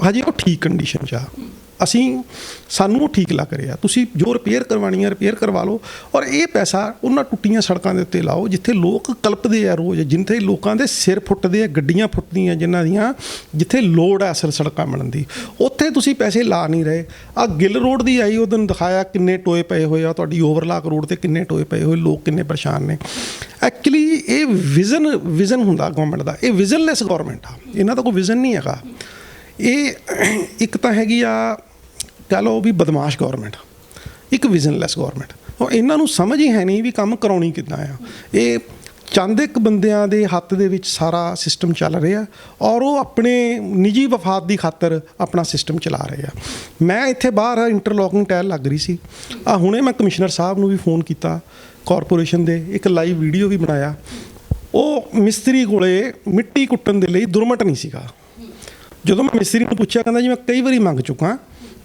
ਹਜੇ ਉਹ ਠੀਕ ਕੰਡੀਸ਼ਨ 'ਚ ਆ, ਅਸੀਂ ਸਾਨੂੰ ਠੀਕ ਲੱਗ ਰਿਹਾ, ਤੁਸੀਂ ਜੋ ਰਿਪੇਅਰ ਕਰਵਾਉਣੀ ਹੈ ਰਿਪੇਅਰ ਕਰਵਾ ਲਓ, ਔਰ ਇਹ ਪੈਸਾ ਉਹਨਾਂ ਟੁੱਟੀਆਂ ਸੜਕਾਂ ਦੇ ਉੱਤੇ ਲਾਓ ਜਿੱਥੇ ਲੋਕ ਕਲਪਦੇ ਆ ਰੋਜ਼, ਜਿੱਥੇ ਲੋਕਾਂ ਦੇ ਸਿਰ ਫੁੱਟਦੇ ਆ, ਗੱਡੀਆਂ ਫੁੱਟਦੀਆਂ ਜਿਨ੍ਹਾਂ ਦੀਆਂ, ਜਿੱਥੇ ਲੋੜ ਹੈ ਅਸਲ ਸੜਕਾਂ ਬਣਨ ਦੀ, ਉੱਥੇ ਤੁਸੀਂ ਪੈਸੇ ਲਾ ਨਹੀਂ ਰਹੇ। ਆ ਗਿੱਲ ਰੋਡ ਦੀ ਆਈ, ਉਹਦੋਂ ਦਿਖਾਇਆ ਕਿੰਨੇ ਟੋਏ ਪਏ ਹੋਏ ਆ, ਤੁਹਾਡੀ ਓਵਰਲਾਕ ਰੋਡ ਤੇ ਕਿੰਨੇ ਟੋਏ ਪਏ ਹੋਏ, ਲੋਕ ਕਿੰਨੇ ਪਰੇਸ਼ਾਨ ਨੇ। ਐਕਚੁਅਲੀ ਇਹ ਵਿਜ਼ਨ ਹੁੰਦਾ ਗਵਰਨਮੈਂਟ ਦਾ, ਇਹ ਵਿਜ਼ਨਲੈਸ ਗਵਰਨਮੈਂਟ ਆ, ਇਹਨਾਂ ਦਾ ਕੋਈ ਵਿਜ਼ਨ ਨਹੀਂ ਹੈਗਾ। ਇਹ ਇੱਕ ਤਾਂ ਹੈਗੀ ਆ ਕਹਿ ਲਓ ਵੀ ਬਦਮਾਸ਼ ਗਵਰਨਮੈਂਟ, ਇੱਕ ਵਿਜ਼ਨਲੈਸ ਗਵਰਨਮੈਂਟ। ਉਹ ਇਹਨਾਂ ਨੂੰ ਸਮਝ ਹੀ ਹੈ ਨਹੀਂ ਵੀ ਕੰਮ ਕਰਾਉਣੀ ਕਿੱਦਾਂ ਆ। ਇਹ ਚੰਦ ਇੱਕ ਬੰਦਿਆਂ ਦੇ ਹੱਥ ਦੇ ਵਿੱਚ ਸਾਰਾ ਸਿਸਟਮ ਚੱਲ ਰਿਹਾ, ਔਰ ਉਹ ਆਪਣੇ ਨਿੱਜੀ ਵਫਾਦ ਦੀ ਖਾਤਰ ਆਪਣਾ ਸਿਸਟਮ ਚਲਾ ਰਹੇ ਆ। ਮੈਂ ਇੱਥੇ ਬਾਹਰ ਇੰਟਰਲੋਕਿੰਗ ਟਾਇਲ ਲੱਗ ਰਹੀ ਸੀ, ਹੁਣੇ ਮੈਂ ਕਮਿਸ਼ਨਰ ਸਾਹਿਬ ਨੂੰ ਵੀ ਫੋਨ ਕੀਤਾ ਕਾਰਪੋਰੇਸ਼ਨ ਦੇ, ਇੱਕ ਲਾਈਵ ਵੀਡੀਓ ਵੀ ਬਣਾਇਆ। ਉਹ ਮਿਸਤਰੀ ਕੋਲੇ ਮਿੱਟੀ ਕੁੱਟਣ ਦੇ ਲਈ ਦੁਰਮਟ ਨਹੀਂ ਸੀਗਾ। ਜਦੋਂ ਮੈਂ ਮਿਸਤਰੀ ਨੂੰ ਪੁੱਛਿਆ, ਕਹਿੰਦਾ ਜੀ ਮੈਂ ਕਈ ਵਾਰੀ ਮੰਗ ਚੁੱਕਾ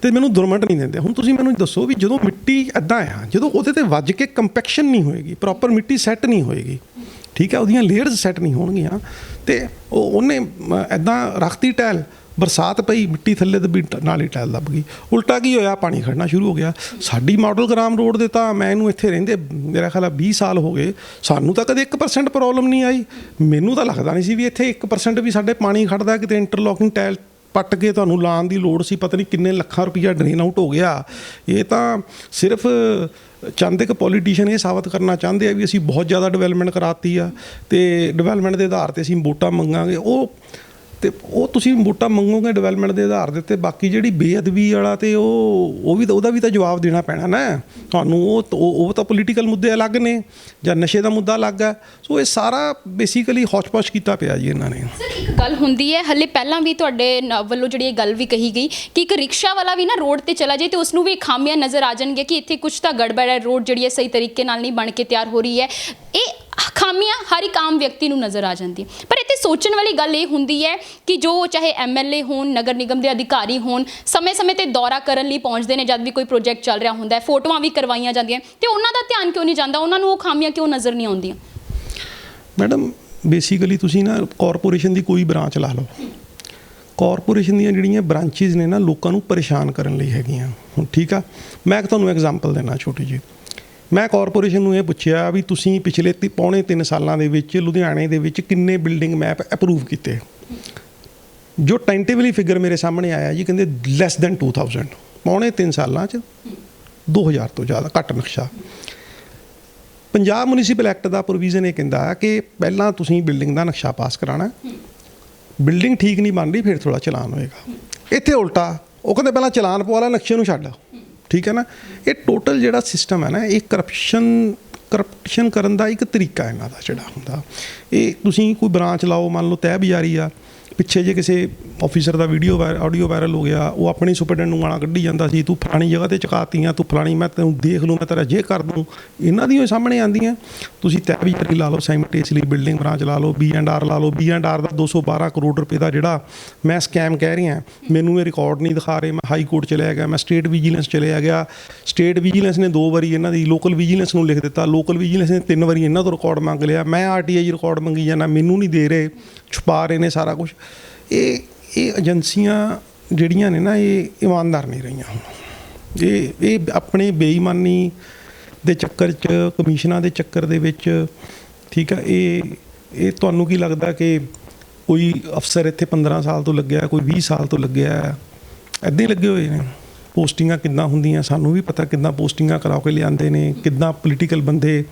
ਤੇ ਮੈਨੂੰ ਦੁਰਮਟ ਨਹੀਂ ਦਿੰਦੇ। ਹੁਣ ਤੁਸੀਂ ਮੈਨੂੰ ਦੱਸੋ ਵੀ ਜਦੋਂ ਮਿੱਟੀ ਇੱਦਾਂ ਆ, ਜਦੋਂ ਉਹਦੇ ਤੇ ਵੱਜ ਕੇ ਕੰਪੈਕਸ਼ਨ ਨਹੀਂ ਹੋਏਗੀ, ਪ੍ਰੋਪਰ ਮਿੱਟੀ ਸੈੱਟ ਨਹੀਂ ਹੋਏਗੀ, ਠੀਕ ਹੈ, ਉਹਦੀਆਂ ਲੇਅਰਸ ਸੈੱਟ ਨਹੀਂ ਹੋਣਗੀਆਂ, ਤੇ ਉਹਨੇ ਇੱਦਾਂ ਰੱਖਤੀ ਟਾਇਲ, ਬਰਸਾਤ ਪਈ, ਮਿੱਟੀ ਥੱਲੇ ਦੱਬੀ, ਨਾਲ ਹੀ ਟਾਇਲ ਦੱਬ ਗਈ। ਉਲਟਾ ਕੀ ਹੋਇਆ, ਪਾਣੀ ਖੜਨਾ ਸ਼ੁਰੂ ਹੋ ਗਿਆ। ਸਾਡੀ ਮਾਡਲ ਗ੍ਰਾਮ ਰੋਡ ਦੇ ਤਾਂ ਮੈਂ ਇਹਨੂੰ ਇੱਥੇ ਰਹਿੰਦੇ ਮੇਰਾ ਖਿਆਲ 20 ਸਾਲ ਹੋ ਗਏ, ਸਾਨੂੰ ਤਾਂ ਕਦੇ 1% ਪ੍ਰੋਬਲਮ ਨਹੀਂ ਆਈ। ਮੈਨੂੰ ਤਾਂ ਲੱਗਦਾ ਨਹੀਂ ਸੀ ਵੀ ਇੱਥੇ 1% ਵੀ ਸਾਡੇ ਪਾਣੀ ਖੜਦਾ। ਕਿਤੇ ਇੰਟਰਲੋਕਿੰਗ ਟਾਇਲ ਪੱਟ ਕੇ ਤੁਹਾਨੂੰ ਲਾਉਣ ਦੀ ਲੋੜ ਸੀ, ਪਤਾ ਨਹੀਂ ਕਿੰਨੇ ਲੱਖਾਂ ਰੁਪਈਆ ਡਰੇਨ ਆਊਟ ਹੋ ਗਿਆ। ਇਹ ਤਾਂ ਸਿਰਫ ਚੰਦ ਇੱਕ ਪੋਲੀਟੀਸ਼ੀਅਨ ਇਹ ਸਾਬਤ ਕਰਨਾ ਚਾਹੁੰਦੇ ਆ ਵੀ ਅਸੀਂ ਬਹੁਤ ਜ਼ਿਆਦਾ ਡਿਵੈਲਪਮੈਂਟ ਕਰਾਤੀ ਆ, ਤੇ ਡਿਵੈਲਪਮੈਂਟ ਦੇ ਆਧਾਰ 'ਤੇ ਅਸੀਂ ਵੋਟਾਂ ਮੰਗਾਂਗੇ। ਉਹ ਤੁਸੀਂ ਵੋਟਾਂ ਮੰਗੋਗੇ ਡਿਵੈਲਪਮੈਂਟ ਦੇ ਆਧਾਰ ਦੇ ਉੱਤੇ, ਬਾਕੀ ਜਿਹੜੀ ਬੇਅਦਬੀ ਵਾਲਾ ਤੇ ਉਹਦਾ ਵੀ ਤਾਂ ਜਵਾਬ ਦੇਣਾ ਪੈਣਾ ਨਾ ਤੁਹਾਨੂੰ। ਉਹ ਤਾਂ ਪੋਲੀਟੀਕਲ ਮੁੱਦੇ ਅਲੱਗ ਨੇ, ਜਾਂ ਨਸ਼ੇ ਦਾ ਮੁੱਦਾ ਅਲੱਗ ਹੈ। ਸੋ ਇਹ ਸਾਰਾ ਬੇਸਿਕਲੀ ਹੌਚ-ਪੌਚ ਕੀਤਾ ਪਿਆ ਜੀ ਇਹਨਾਂ ਨੇ। ਸਰ ਇੱਕ ਗੱਲ ਹੁੰਦੀ ਹੈ, ਹਲੇ ਪਹਿਲਾਂ ਵੀ ਤੁਹਾਡੇ ਵੱਲੋਂ ਜਿਹੜੀ ਇਹ ਗੱਲ ਵੀ ਕਹੀ ਗਈ ਕਿ ਇੱਕ ਰਿਕਸ਼ਾ ਵਾਲਾ ਵੀ ਨਾ ਰੋਡ ਤੇ ਚਲਾ ਜਾਏ ਤੇ ਉਸ ਨੂੰ ਵੀ ਖਾਮੀਆਂ ਨਜ਼ਰ ਆ ਜਾਣਗੀਆਂ ਕਿ ਇੱਥੇ ਕੁਝ ਤਾਂ ਗੜਬੜ ਹੈ, ਰੋਡ ਜਿਹੜੀ ਹੈ ਸਹੀ ਤਰੀਕੇ ਨਾਲ ਨਹੀਂ ਬਣ ਕੇ ਤਿਆਰ ਹੋ ਰਹੀ ਹੈ। ਇਹ ਖਾਮੀਆਂ ਹਰ ਇੱਕ ਆਮ ਵਿਅਕਤੀ ਨੂੰ ਨਜ਼ਰ ਆ ਜਾਂਦੀ। ਪਰ ਇੱਥੇ ਸੋਚਣ ਵਾਲੀ ਗੱਲ ਇਹ ਹੁੰਦੀ ਹੈ ਕਿ ਜੋ ਚਾਹੇ MLA ਹੋਣ, ਨਗਰ ਨਿਗਮ ਦੇ ਅਧਿਕਾਰੀ ਹੋਣ, ਸਮੇਂ-ਸਮੇਂ ਤੇ ਦੌਰਾ ਕਰਨ ਲਈ ਪਹੁੰਚਦੇ ਨੇ ਜਦ ਵੀ ਕੋਈ ਪ੍ਰੋਜੈਕਟ ਚੱਲ ਰਿਹਾ ਹੁੰਦਾ ਹੈ, ਫੋਟੋਆਂ ਵੀ ਕਰਵਾਈਆਂ ਜਾਂਦੀਆਂ, ਤੇ ਉਹਨਾਂ ਦਾ ਧਿਆਨ ਕਿਉਂ ਨਹੀਂ ਜਾਂਦਾ, ਉਹਨਾਂ ਨੂੰ ਉਹ ਖਾਮੀਆਂ ਕਿਉਂ ਨਜ਼ਰ ਨਹੀਂ ਆਉਂਦੀਆਂ? ਮੈਡਮ ਬੇਸਿਕਲੀ ਤੁਸੀਂ ਨਾ ਕਾਰਪੋਰੇਸ਼ਨ ਦੀ ਕੋਈ ਬ੍ਰਾਂਚ ਲਾ ਲਓ, ਕਾਰਪੋਰੇਸ਼ਨ ਦੀਆਂ ਜਿਹੜੀਆਂ ਬ੍ਰਾਂਚਿਸ ਨੇ ਨਾ ਲੋਕਾਂ ਨੂੰ ਪਰੇਸ਼ਾਨ ਕਰਨ ਲਈ ਹੈਗੀਆਂ। ਹੁਣ ਠੀਕ ਆ, ਮੈਂ ਤੁਹਾਨੂੰ ਐਗਜ਼ਾਮਪਲ ਦੇਣਾ ਛੋਟੀ ਜਿਹੀ। ਮੈਂ ਕਾਰਪੋਰੇਸ਼ਨ ਨੂੰ ਇਹ ਪੁੱਛਿਆ ਵੀ ਤੁਸੀਂ ਪਿਛਲੇ ਪੌਣੇ 3 ਸਾਲਾਂ ਦੇ ਵਿੱਚ ਲੁਧਿਆਣੇ ਦੇ ਵਿੱਚ ਕਿੰਨੇ ਬਿਲਡਿੰਗ ਮੈਪ ਅਪਰੂਵ ਕੀਤੇ। ਜੋ ਟੈਂਟੇਬਲੀ ਫਿਗਰ ਮੇਰੇ ਸਾਹਮਣੇ ਆਇਆ ਜੀ, ਕਹਿੰਦੇ ਲੈਸ ਦੈਨ 2000, ਪੌਣੇ 3 ਸਾਲਾਂ 'ਚ 2000 ਤੋਂ ਜ਼ਿਆਦਾ ਘੱਟ ਨਕਸ਼ਾ। ਪੰਜਾਬ ਮਿਊਨਿਸਪਲ ਐਕਟ ਦਾ ਪ੍ਰੋਵੀਜ਼ਨ ਇਹ ਕਹਿੰਦਾ ਕਿ ਪਹਿਲਾਂ ਤੁਸੀਂ ਬਿਲਡਿੰਗ ਦਾ ਨਕਸ਼ਾ ਪਾਸ ਕਰਾਉਣਾ, ਬਿਲਡਿੰਗ ਠੀਕ ਨਹੀਂ ਬਣ ਰਹੀ ਫਿਰ ਥੋੜ੍ਹਾ ਚਲਾਨ ਹੋਏਗਾ। ਇੱਥੇ ਉਲਟਾ, ਉਹ ਕਹਿੰਦੇ ਪਹਿਲਾਂ ਚਲਾਨ ਪਵਾ ਲਾ, ਨਕਸ਼ੇ ਨੂੰ ਛੱਡ, ਠੀਕ ਹੈ ਨਾ। ਇਹ ਟੋਟਲ ਜਿਹੜਾ ਸਿਸਟਮ ਹੈ ਨਾ, ਇਹ ਕਰਪਸ਼ਨ ਕਰਨ ਦਾ ਇੱਕ ਤਰੀਕਾ ਇਹਨਾਂ ਦਾ ਜਿਹੜਾ ਹੁੰਦਾ। ਇਹ ਤੁਸੀਂ ਕੋਈ ਬ੍ਰਾਂਚ ਲਾਓ, ਮੰਨ ਲਓ ਤਹਿ ਬਜ਼ਾਰੀ ਆ, ਪਿੱਛੇ ਜੇ ਕਿਸੇ ਆਫੀਸਰ ਦਾ ਆਡੀਓ ਵਾਇਰਲ ਹੋ ਗਿਆ, ਉਹ ਆਪਣੇ ਸੁਪਰਡੈਂਟ ਨੂੰ ਗਾਲਾਂ ਕੱਢੀ ਜਾਂਦਾ ਸੀ, ਤੂੰ ਫਲਾਣੀ ਜਗ੍ਹਾ 'ਤੇ ਚੁਕਾਤੀਆਂ, ਤੂੰ ਫਲਾਣੀ, ਮੈਂ ਤੈਨੂੰ ਦੇਖ ਲੂੰ, ਮੈਂ ਤੇਰਾ ਜੇ ਕਰ ਦੂੰ। ਇਹਨਾਂ ਦੀਆਂ ਸਾਹਮਣੇ ਆਉਂਦੀਆਂ। ਤੁਸੀਂ ਤਹਿ ਬਜ਼ਾਰੀ ਲਾ ਲਓ, ਸਾਈਮਲਟੇਨੀਅਸਲੀ ਬਿਲਡਿੰਗ ਬ੍ਰਾਂਚ ਲਾ ਲਓ, B&R ਲਾ ਲਓ। B&R ਦਾ 212 ਕਰੋੜ ਰੁਪਏ ਦਾ ਜਿਹੜਾ ਮੈਂ ਸਕੈਮ ਕਹਿ ਰਿਹਾ, ਮੈਨੂੰ ਇਹ ਰਿਕਾਰਡ ਨਹੀਂ ਦਿਖਾ ਰਹੇ। ਮੈਂ ਹਾਈ ਕੋਰਟ ਚਲਿਆ ਗਿਆ, ਮੈਂ ਸਟੇਟ ਵਿਜੀਲੈਂਸ ਚਲਿਆ ਗਿਆ। ਸਟੇਟ ਵਿਜੀਲੈਂਸ ਨੇ 2 ਵਾਰੀ ਇਹਨਾਂ ਦੀ ਲੋਕਲ ਵਿਜੀਲੈਂਸ ਨੂੰ ਲਿਖ ਦਿੱਤਾ, ਲੋਕਲ ਵਿਜੀਲੈਂਸ ਨੇ 3 ਵਾਰੀ ਇਹਨਾਂ ਤੋਂ ਰਿਕਾਰਡ ਮੰਗ ਲਿਆ। ਮੈਂ RTI ਰਿਕਾਰਡ ਮੰਗੀ ਜਾਂਦਾ, ਮੈਨੂੰ ਨਹੀਂ ਦੇ ਰਹੇ, ਛੁਪਾ ਰਹੇ ਨੇ ਸਾਰਾ ਕੁਛ। ਇਹ ਏਜੰਸੀਆਂ ਜਿਹੜੀਆਂ ਨੇ ਨਾ, ਇਹ ਇਮਾਨਦਾਰ ਨਹੀਂ ਰਹੀਆਂ ਹੁਣ। ਇਹ ਆਪਣੇ ਬੇਈਮਾਨੀ ਦੇ ਚੱਕਰ 'ਚ, ਕਮਿਸ਼ਨਾਂ ਦੇ ਚੱਕਰ ਦੇ ਵਿੱਚ, ਠੀਕ ਹੈ, ਇਹ ਤੁਹਾਨੂੰ ਕੀ ਲੱਗਦਾ ਕਿ ਕੋਈ ਅਫਸਰ ਇੱਥੇ 15 ਸਾਲ ਤੋਂ ਲੱਗਿਆ, ਕੋਈ 20 ਸਾਲ ਤੋਂ ਲੱਗਿਆ, ਇੱਦਾਂ ਹੀ ਲੱਗੇ ਹੋਏ ਨੇ। ਪੋਸਟਿੰਗਾਂ ਕਿੱਦਾਂ ਹੁੰਦੀਆਂ ਸਾਨੂੰ ਵੀ ਪਤਾ, ਕਿੱਦਾਂ ਪੋਸਟਿੰਗਾਂ ਕਰਾ ਕੇ ਲਿਆਉਂਦੇ ਨੇ, ਕਿੱਦਾਂ ਪੋਲੀਟੀਕਲ ਬੰਦੇ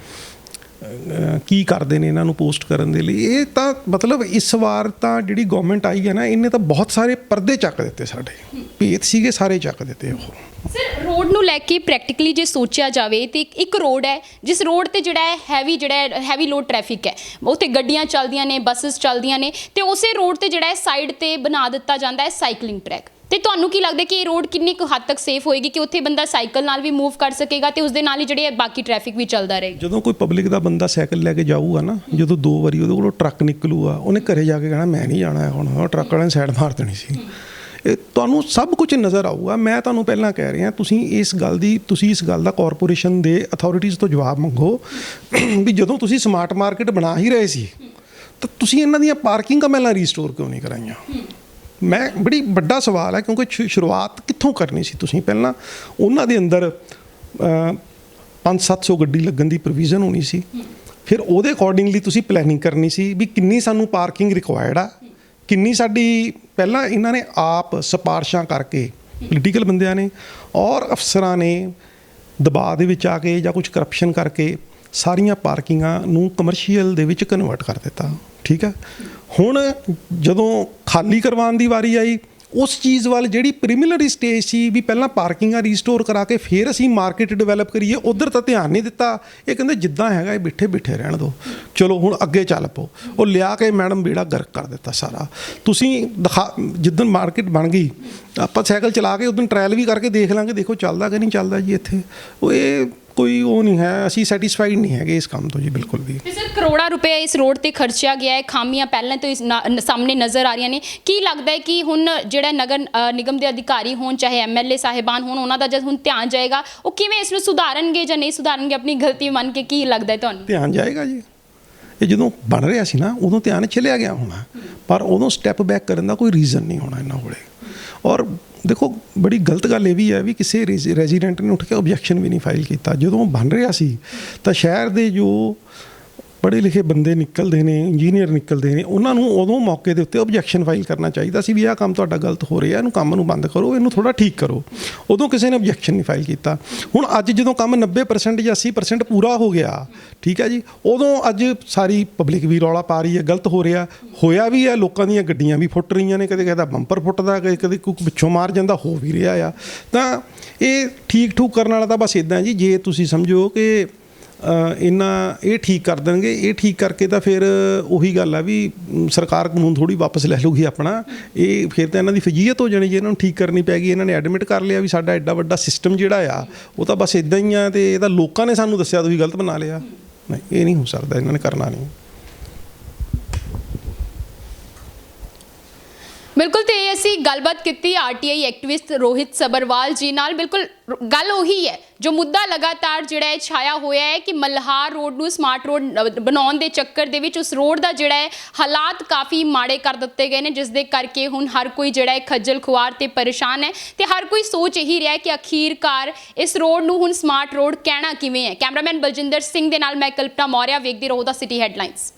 ਕੀ ਕਰਦੇ ਨੇ ਇਹਨਾਂ ਨੂੰ ਪੋਸਟ ਕਰਨ ਦੇ ਲਈ। ਇਹ ਤਾਂ ਮਤਲਬ ਇਸ ਵਾਰ ਤਾਂ ਜਿਹੜੀ ਗਵਰਨਮੈਂਟ ਆਈ ਹੈ ਨਾ, ਇਹਨੇ ਤਾਂ ਬਹੁਤ ਸਾਰੇ ਪਰਦੇ ਚੱਕ ਦਿੱਤੇ, ਸਾਡੇ ਭੇਤ ਸੀਗੇ ਸਾਰੇ ਚੱਕ ਦਿੱਤੇ। ਉਹ ਸਰ ਰੋਡ ਨੂੰ ਲੈ ਕੇ ਪ੍ਰੈਕਟੀਕਲੀ ਜੇ ਸੋਚਿਆ ਜਾਵੇ ਤੇ ਇੱਕ ਰੋਡ ਹੈ ਜਿਸ ਰੋਡ ਤੇ ਜਿਹੜਾ ਹੈਵੀ ਲੋਡ ਟ੍ਰੈਫਿਕ ਹੈ, ਉੱਥੇ ਗੱਡੀਆਂ ਚੱਲਦੀਆਂ ਨੇ, ਬੱਸਸ ਚੱਲਦੀਆਂ ਨੇ, ਤੇ ਉਸੇ ਰੋਡ ਤੇ ਜਿਹੜਾ ਸਾਈਡ ਤੇ ਬਣਾ ਦਿੱਤਾ ਜਾਂਦਾ ਹੈ ਸਾਈਕਲਿੰਗ ਟਰੈਕ। ਤੇ ਤੁਹਾਨੂੰ ਕੀ ਲੱਗਦਾ ਕਿ ਇਹ ਰੋਡ ਕਿੰਨੀ ਕੁ ਹੱਦ ਤੱਕ ਸੇਫ ਹੋਏਗੀ ਕਿ ਉੱਥੇ ਬੰਦਾ ਸਾਈਕਲ ਨਾਲ ਵੀ ਮੂਵ ਕਰ ਸਕੇਗਾ ਤੇ ਉਸਦੇ ਨਾਲ ਹੀ ਜਿਹੜੇ ਬਾਕੀ ਟ੍ਰੈਫਿਕ ਵੀ ਚੱਲਦਾ ਰਹੇਗਾ? ਜਦੋਂ ਕੋਈ ਪਬਲਿਕ ਦਾ ਬੰਦਾ ਸਾਈਕਲ ਲੈ ਕੇ ਜਾਊਗਾ ਨਾ, ਜਦੋਂ 2 ਵਾਰੀ ਉਹਦੇ ਕੋਲੋਂ ਟਰੱਕ ਨਿਕਲੂਗਾ, ਉਹਨੇ ਘਰੇ ਜਾ ਕੇ ਕਹਿਣਾ ਮੈਂ ਨਹੀਂ ਜਾਣਾ, ਹੁਣ ਟਰੱਕ ਵਾਲੇ ਨੇ ਸਾਈਡ ਮਾਰ ਦੇਣੀ ਸੀ। ਇਹ ਤੁਹਾਨੂੰ ਸਭ ਕੁਝ ਨਜ਼ਰ ਆਊਗਾ। ਮੈਂ ਤੁਹਾਨੂੰ ਪਹਿਲਾਂ ਕਹਿ ਰਿਹਾ, ਤੁਸੀਂ ਇਸ ਗੱਲ ਦਾ ਕਾਰਪੋਰੇਸ਼ਨ ਦੇ ਅਥਾਰਟੀਜ਼ ਤੋਂ ਜਵਾਬ ਮੰਗੋ ਵੀ ਜਦੋਂ ਤੁਸੀਂ ਸਮਾਰਟ ਮਾਰਕੀਟ ਬਣਾ ਹੀ ਰਹੇ ਸੀ ਤਾਂ ਤੁਸੀਂ ਇਹਨਾਂ ਦੀਆਂ ਪਾਰਕਿੰਗਾਂ ਪਹਿਲਾਂ ਰੀਸਟੋਰ ਕਿਉਂ ਨਹੀਂ ਕਰਾਈਆਂ? ਮੈਂ ਬੜੀ ਵੱਡਾ ਸਵਾਲ ਹੈ, ਕਿਉਂਕਿ ਸ਼ੁਰੂਆਤ ਕਿੱਥੋਂ ਕਰਨੀ ਸੀ ਤੁਸੀਂ? ਪਹਿਲਾਂ ਉਹਨਾਂ ਦੇ ਅੰਦਰ 500-700 ਗੱਡੀ ਲੱਗਣ ਦੀ ਪ੍ਰੋਵੀਜ਼ਨ ਹੋਣੀ ਸੀ, ਫਿਰ ਉਹਦੇ ਅਕੋਰਡਿੰਗਲੀ ਤੁਸੀਂ ਪਲੈਨਿੰਗ ਕਰਨੀ ਸੀ ਵੀ ਕਿੰਨੀ ਸਾਨੂੰ ਪਾਰਕਿੰਗ ਰਿਕੁਆਇਰਡ ਆ, ਕਿੰਨੀ ਸਾਡੀ। ਪਹਿਲਾਂ ਇਹਨਾਂ ਨੇ ਆਪ ਸਿਫਾਰਸ਼ਾਂ ਕਰਕੇ, ਪੋਲੀਟੀਕਲ ਬੰਦਿਆਂ ਨੇ ਔਰ ਅਫਸਰਾਂ ਨੇ ਦਬਾਅ ਦੇ ਵਿੱਚ ਆ ਕੇ ਜਾਂ ਕੁਝ ਕਰਪਸ਼ਨ ਕਰਕੇ ਸਾਰੀਆਂ ਪਾਰਕਿੰਗਾਂ ਨੂੰ ਕਮਰਸ਼ੀਅਲ ਦੇ ਵਿੱਚ ਕਨਵਰਟ ਕਰ ਦਿੱਤਾ, ਠੀਕ ਹੈ। ਹੁਣ ਜਦੋਂ ਖਾਲੀ ਕਰਵਾਉਣ ਦੀ ਵਾਰੀ ਆਈ, ਉਸ ਚੀਜ਼ ਵੱਲ ਜਿਹੜੀ ਪ੍ਰੀਲਿਮਿਨਰੀ ਸਟੇਜ ਸੀ ਵੀ ਪਹਿਲਾਂ ਪਾਰਕਿੰਗਾਂ ਰੀਸਟੋਰ ਕਰਾ ਕੇ ਫਿਰ ਅਸੀਂ ਮਾਰਕੀਟ ਡਿਵੈਲਪ ਕਰੀਏ, ਉਧਰ ਤਾਂ ਧਿਆਨ ਨਹੀਂ ਦਿੱਤਾ। ਇਹ ਕਹਿੰਦੇ ਜਿੱਦਾਂ ਹੈਗਾ ਇਹ ਬਿਠੇ ਰਹਿਣ ਦਿਓ, ਚਲੋ ਹੁਣ ਅੱਗੇ ਚੱਲ ਪਓ। ਉਹ ਲਿਆ ਕੇ ਮੈਡਮ ਬੇੜਾ ਗਰਕ ਕਰ ਦਿੱਤਾ ਸਾਰਾ। ਤੁਸੀਂ ਜਿੱਦਣ ਮਾਰਕੀਟ ਬਣ ਗਈ, ਆਪਾਂ ਸਾਈਕਲ ਚਲਾ ਕੇ ਉਦੋਂ ਟਰਾਇਲ ਵੀ ਕਰਕੇ ਦੇਖ ਲਾਂਗੇ, ਦੇਖੋ ਚੱਲਦਾ ਕਿ ਨਹੀਂ ਚੱਲਦਾ ਜੀ ਇੱਥੇ। ਇਹ ਕੋਈ ਉਹ ਨਹੀਂ ਹੈ, ਅਸੀਂ ਸੈਟੀਸਫਾਈਡ ਨਹੀਂ ਹੈਗੇ ਇਸ ਕੰਮ ਤੋਂ ਜੀ, ਬਿਲਕੁਲ ਵੀ। ਤੇ ਸਰ ਕਰੋੜਾਂ ਰੁਪਏ ਇਸ ਰੋਡ ਤੇ ਖਰਚਿਆ ਗਿਆ ਹੈ, ਖਾਮੀਆਂ ਪਹਿਲਾਂ ਤੋਂ ਸਾਹਮਣੇ ਨਜ਼ਰ ਆ ਰਹੀਆਂ ਨੇ। ਕੀ ਲੱਗਦਾ ਹੈ ਕਿ ਹੁਣ ਜਿਹੜਾ ਨਗਰ ਨਿਗਮ ਦੇ ਅਧਿਕਾਰੀ ਹੋਣ, ਚਾਹੇ MLA ਸਾਹਿਬਾਨ ਹੋਣ, ਉਹਨਾਂ ਦਾ ਜਦ ਹੁਣ ਧਿਆਨ ਜਾਏਗਾ, ਉਹ ਕਿਵੇਂ ਇਸ ਨੂੰ ਸੁਧਾਰਨਗੇ ਜਾਂ ਨਹੀਂ ਸੁਧਾਰਨਗੇ ਆਪਣੀ ਗਲਤੀ ਮੰਨ ਕੇ? ਕੀ ਲੱਗਦਾ ਹੈ ਤੁਹਾਨੂੰ? ਧਿਆਨ ਜਾਏਗਾ ਜੀ। ਇਹ ਜਦੋਂ ਬਣ ਰਿਹਾ ਸੀ ਨਾ, ਉਦੋਂ ਧਿਆਨ ਚਲਿਆ ਗਿਆ ਹੋਣਾ, ਪਰ ਉਦੋਂ ਸਟੈਪ ਬੈਕ ਕਰਨ ਦਾ ਕੋਈ ਰੀਜ਼ਨ ਨਹੀਂ ਹੋਣਾ ਇਹਨਾਂ ਕੋਲੇ। ਔਰ ਦੇਖੋ ਬੜੀ ਗਲਤ ਗੱਲ ਇਹ ਵੀ ਹੈ ਵੀ ਕਿਸੇ ਰੈਜ਼ੀਡੈਂਟ ਨੇ ਉੱਠ ਕੇ ਓਬਜੈਕਸ਼ਨ ਵੀ ਨਹੀਂ ਫਾਈਲ ਕੀਤਾ। ਜਦੋਂ ਬਣ ਰਿਹਾ ਸੀ ਤਾਂ ਸ਼ਹਿਰ ਦੇ ਜੋ ਪੜ੍ਹੇ ਲਿਖੇ ਬੰਦੇ ਨਿਕਲਦੇ ਨੇ, ਇੰਜੀਨੀਅਰ ਨਿਕਲਦੇ ਨੇ, ਉਹਨਾਂ ਨੂੰ ਉਦੋਂ ਮੌਕੇ ਦੇ ਉੱਤੇ ਓਬਜੈਕਸ਼ਨ ਫਾਈਲ ਕਰਨਾ ਚਾਹੀਦਾ ਸੀ ਵੀ ਆਹ ਕੰਮ ਤੁਹਾਡਾ ਗਲਤ ਹੋ ਰਿਹਾ, ਇਹਨੂੰ ਕੰਮ ਨੂੰ ਬੰਦ ਕਰੋ, ਇਹਨੂੰ ਥੋੜ੍ਹਾ ਠੀਕ ਕਰੋ। ਉਦੋਂ ਕਿਸੇ ਨੇ ਓਬਜੈਕਸ਼ਨ ਨਹੀਂ ਫਾਈਲ ਕੀਤਾ। ਹੁਣ ਅੱਜ ਜਦੋਂ ਕੰਮ 90% ਜਾਂ 80% ਪੂਰਾ ਹੋ ਗਿਆ, ਠੀਕ ਹੈ ਜੀ, ਉਦੋਂ ਅੱਜ ਸਾਰੀ ਪਬਲਿਕ ਵੀ ਰੌਲਾ ਪਾ ਰਹੀ ਹੈ, ਗਲਤ ਹੋ ਰਿਹਾ। ਹੋਇਆ ਵੀ ਹੈ, ਲੋਕਾਂ ਦੀਆਂ ਗੱਡੀਆਂ ਵੀ ਫੁੱਟ ਰਹੀਆਂ ਨੇ, ਕਦੇ ਕਦੇ ਬੰਪਰ ਫੁੱਟਦਾ, ਕਦੇ ਕੋਈ ਪਿੱਛੋਂ ਮਾਰ ਜਾਂਦਾ, ਹੋ ਵੀ ਰਿਹਾ ਆ। ਤਾਂ ਇਹ ਠੀਕ ਠੂਕ ਕਰਨ ਵਾਲਾ ਤਾਂ ਬਸ ਇੱਦਾਂ ਜੀ, ਜੇ ਤੁਸੀਂ ਸਮਝੋ ਕਿ ਇਹ ਠੀਕ ਕਰ ਦੇਣਗੇ, ਇਹ ਠੀਕ ਕਰਕੇ ਤਾਂ ਫਿਰ ਉਹੀ ਗੱਲ ਆ ਵੀ ਸਰਕਾਰ ਕਾਨੂੰਨ ਥੋੜ੍ਹੀ ਵਾਪਸ ਲੈ ਲੂਗੀ ਆਪਣਾ। ਇਹ ਫਿਰ ਤਾਂ ਇਹਨਾਂ ਦੀ ਫਜੀਅਤ ਹੋ ਜਾਣੀ ਜੇ ਇਹਨਾਂ ਨੂੰ ਠੀਕ ਕਰਨੀ ਪੈ ਗਈ। ਇਹਨਾਂ ਨੇ ਐਡਮਿਟ ਕਰ ਲਿਆ ਵੀ ਸਾਡਾ ਐਡਾ ਵੱਡਾ ਸਿਸਟਮ ਜਿਹੜਾ ਆ ਉਹ ਤਾਂ ਬਸ ਇੱਦਾਂ ਹੀ ਆ, ਅਤੇ ਇਹ ਤਾਂ ਲੋਕਾਂ ਨੇ ਸਾਨੂੰ ਦੱਸਿਆ ਤੁਸੀਂ ਗਲਤ ਬਣਾ ਲਿਆ। ਨਹੀਂ, ਇਹ ਨਹੀਂ ਹੋ ਸਕਦਾ, ਇਹਨਾਂ ਨੇ ਕਰਨਾ ਨਹੀਂ। ਬਿਲਕੁਲ। ਤੇ ਅਸੀਂ ਗੱਲਬਾਤ ਕੀਤੀ RTI ਐਕਟਿਵਿਸਟ ਰੋਹਿਤ ਸਬਰਵਾਲ ਜੀ ਨਾਲ। ਬਿਲਕੁਲ ਗੱਲ ਉਹੀ ਹੈ ਜੋ ਮੁੱਦਾ ਲਗਾਤਾਰ ਜਿਹੜਾ ਹੈ ਛਾਇਆ ਹੋਇਆ ਹੈ ਕਿ ਮਲਹਾਰ ਰੋਡ ਨੂੰ ਸਮਾਰਟ ਰੋਡ ਬਣਾਉਣ ਦੇ ਚੱਕਰ ਦੇ ਵਿੱਚ ਉਸ ਰੋਡ ਦਾ ਜਿਹੜਾ ਹੈ ਹਾਲਾਤ ਕਾਫੀ ਮਾੜੇ ਕਰ ਦਿੱਤੇ ਗਏ ਨੇ, ਜਿਸ ਦੇ ਕਰਕੇ ਹੁਣ ਹਰ ਕੋਈ ਜਿਹੜਾ ਹੈ ਖੱਜਲ ਖੁਆਰ ਤੇ ਪਰੇਸ਼ਾਨ ਹੈ। ਤੇ ਹਰ ਕੋਈ ਸੋਚ ਇਹੀ ਰਿਹਾ ਕਿ ਅਖੀਰਕਾਰ ਇਸ ਰੋਡ ਨੂੰ ਹੁਣ ਸਮਾਰਟ ਰੋਡ ਕਹਿਣਾ ਕਿਵੇਂ ਹੈ। ਕੈਮਰਾਮੈਨ ਬਲਜਿੰਦਰ ਸਿੰਘ ਦੇ ਨਾਲ ਮੈਂ ਕਲਪਨਾ ਮੌਰਿਆ, ਵੇਖਦੇ ਰਹੋ ਦਾ ਸਿਟੀ ਹੈਡਲਾਈਨਸ।